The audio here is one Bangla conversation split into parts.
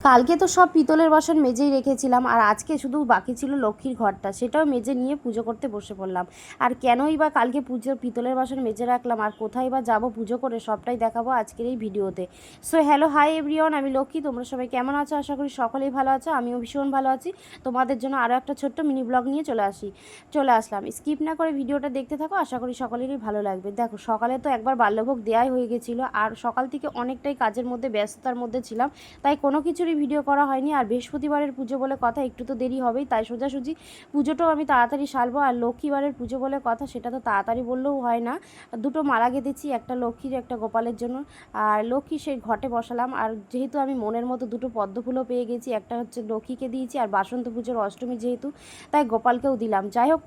কালকে তো সব পিতলের বাসন মেজেই রেখেছিলাম, আর আজকে শুধু বাকি ছিল লক্ষ্মীর ঘরটা, সেটাও মেজে নিয়ে পুজো করতে বসে পড়লাম। আর কেনই বা কালকে পুজোর পিতলের বাসন মেজে রাখলাম আর কোথায় বা যাব পুজো করে, সবটাই দেখাবো আজকের এই ভিডিওতে। সো হ্যালো, হাই এভরিওয়ান, আমি লক্ষ্মী। তোমরা সবাই কেমন আছো? আশা করি সকলেই ভালো আছো, আমিও ভীষণ ভালো আছি। তোমাদের জন্য আরও একটা ছোট্ট মিনি ব্লগ নিয়ে চলে আসলাম। স্কিপ না করে ভিডিওটা দেখতে থাকো, আশা করি সকলেরই ভালো লাগবে। দেখো, সকালে তো একবার বাল্যভোগ দেওয়াই হয়ে গেছিলো, আর সকাল থেকে অনেকটাই কাজের মধ্যে ব্যস্ততার মধ্যে ছিলাম, তাই কোনো কিছুরই ভিডিও করা হয়নি। আর বৃহস্পতিবারের পুজো বলে কথা, একটু তো দেরি হবেই, তাই সোজাসুজি পুজোটাও আমি তাড়াতাড়ি সারবো। আর লক্ষ্মীবারের পুজো বলে কথা, সেটা তো তাড়াতাড়ি বললেও হয় না। দুটো মালা গেঁথেছি, একটা লক্ষ্মীর একটা গোপালের জন্য। আর লক্ষ্মী সেই ঘটে বসালাম। আর যেহেতু আমি মনের মতো দুটো পদ্ম ফুলও পেয়ে গেছি, একটা হচ্ছে লক্ষ্মীকে দিয়েছি, আর বাসন্ত পুজোর অষ্টমী যেহেতু, তাই গোপালকেও দিলাম। যাই হোক,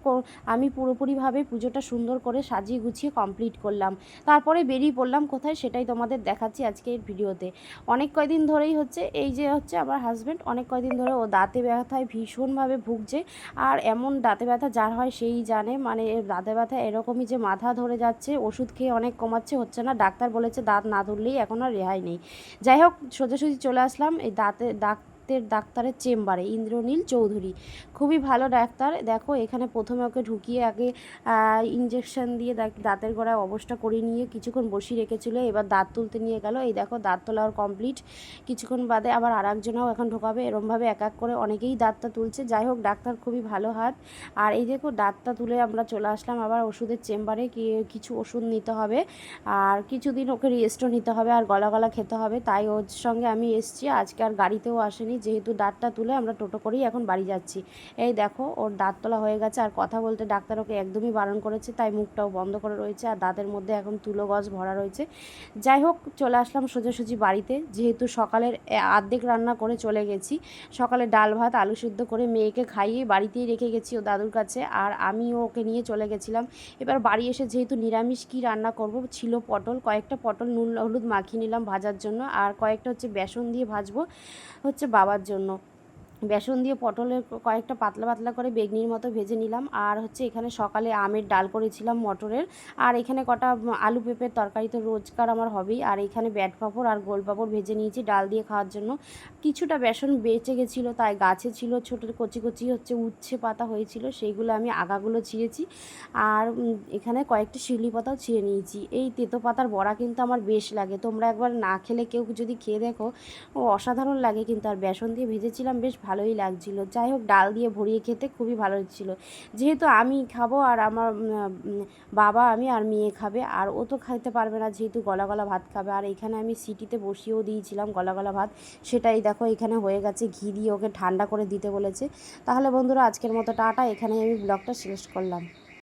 আমি পুরোপুরিভাবে পুজোটা সুন্দর করে সাজিয়ে গুছিয়ে কমপ্লিট করলাম। তারপরে বেরিয়ে পড়লাম কোথায়, সেটাই তোমাদের দেখাচ্ছি আজকের ভিডিওতে। অনেক কয়দিন ধরেই হচ্ছে এই যে হচ্ছে আমার হাজব্যান্ড অনেক কয়দিন ধরে ও দাঁতে ব্যথায় ভীষণভাবে ভুগছে। আর এমন দাঁতে ব্যথা যার হয় সেই জানে, মানে দাঁতে ব্যথা এরকমই যে মাথা ধরে যাচ্ছে, ওষুধ খেয়ে অনেক কমাচ্ছে, হচ্ছে না। ডাক্তার বলেছে দাঁত না ধরলেই এখন আর রেহাই নেই। যাই হোক, সোজাসুজি চলে আসলাম এই ডাক্তারের চেম্বারে, ইন্দ্রনীল চৌধুরী। খুবই ভালো ডাক্তার। দেখো, এখানে প্রথমে ওকে ঢুকিয়ে আগে ইঞ্জেকশন দিয়ে দাঁতের গোড়ায় অবস্থা করিয়ে নিয়ে কিছুক্ষণ বসিয়ে রেখেছিলো। এবার দাঁত তুলতে নিয়ে গেল। এই দেখো, দাঁত তোলা ওর কমপ্লিট। কিছুক্ষণ বাদে আবার আরেকজনও এখন ঢোকাবে। এরমভাবে এক এক করে অনেকেই দাঁতটা তুলছে। যাই হোক, ডাক্তার খুবই ভালো হাত। আর এই দেখো, দাঁতটা তুলে আমরা চলে আসলাম আবার ওষুধের চেম্বারে। কিছু ওষুধ নিতে হবে, আর কিছুদিন ওকে রেস্টও নিতে হবে, আর গলা খেতে হবে। তাই ওর সঙ্গে আমি এসছি আজকে, আর গাড়িতেও আসেনি, যেহেতু দাঁতটা তুলে আমরা টোটো করেই এখন বাড়ি যাচ্ছি। এই দেখো, ওর দাঁত তোলা হয়ে গেছে। আর কথা বলতে ডাক্তার ওকে একদমই বারণ করেছে, তাই মুখটাও বন্ধ করে রয়েছে, আর দাঁতের মধ্যে এখন তুলো গজ ভরা রয়েছে। যাই হোক, চলে আসলাম সোজাসুজি বাড়িতে, যেহেতু সকালের অর্ধেক রান্না করে চলে গেছি। সকালে ডাল ভাত আলু সিদ্ধ করে মেয়েকে খাইয়ে বাড়িতেই রেখে গেছি ও দাদুর কাছে, আর আমিও ওকে নিয়ে চলে গেছিলাম। এবার বাড়ি এসে যেহেতু নিরামিষ কী রান্না করব, ছিল পটল, কয়েকটা পটল নুন হলুদ মাখিয়ে নিলাম ভাজার জন্য, আর কয়েকটা হচ্ছে বেসন দিয়ে ভাজবো হচ্ছে বাবার জন্য। বেসন দিয়ে পটলের কয়েকটা পাতলা পাতলা করে বেগনির মতো ভেজে নিলাম। আর হচ্ছে এখানে সকালে আমের ডাল করেছিলাম মটরের। আর এখানে কটা আলু পেঁপের তরকারি তো রোজকার আমার হবেই। আর এখানে ব্যাট পাঁপড় আর গোল পাঁপড় ভেজে নিয়েছি ডাল দিয়ে খাওয়ার জন্য। কিছুটা বেসন বেঁচে গেছিলো, তাই গাছে ছিল ছোটো কচি কচি হচ্ছে উচ্ছে পাতা হয়েছিল, সেইগুলো আমি আগাগুলো ছিঁড়েছি। আর এখানে কয়েকটা শিউলি পাতাও ছিঁড়ে নিয়েছি। এই তেতো পাতার বড়া কিন্তু আমার বেশ লাগে, তোমরা একবার না খেলে কেউ যদি খেয়ে দেখো, ও অসাধারণ লাগে কিন্তু। আর বেসন দিয়ে ভেজেছিলাম, বেশ ভালোই লাগছিল। যাই হোক, ডাল দিয়ে ভরিয়ে খেতে খুবই ভালো হচ্ছিল। যেহেতু আমি খাবো আর আমার বাবা, আমি আর মেয়ে খাবে, আর ও তো খাইতে পারবে না, যেহেতু গলা ভাত খাবে। আর এখানে আমি সিটিতে বসিয়েও দিয়েছিলাম গলা ভাত, সেটাই দেখো এখানে হয়ে গেছে। ঘি দিয়ে ওকে ঠান্ডা করে দিতে বলেছে। তাহলে বন্ধুরা, আজকের মতো টাটা, এখানেই আমি ব্লগটা শেষ করলাম।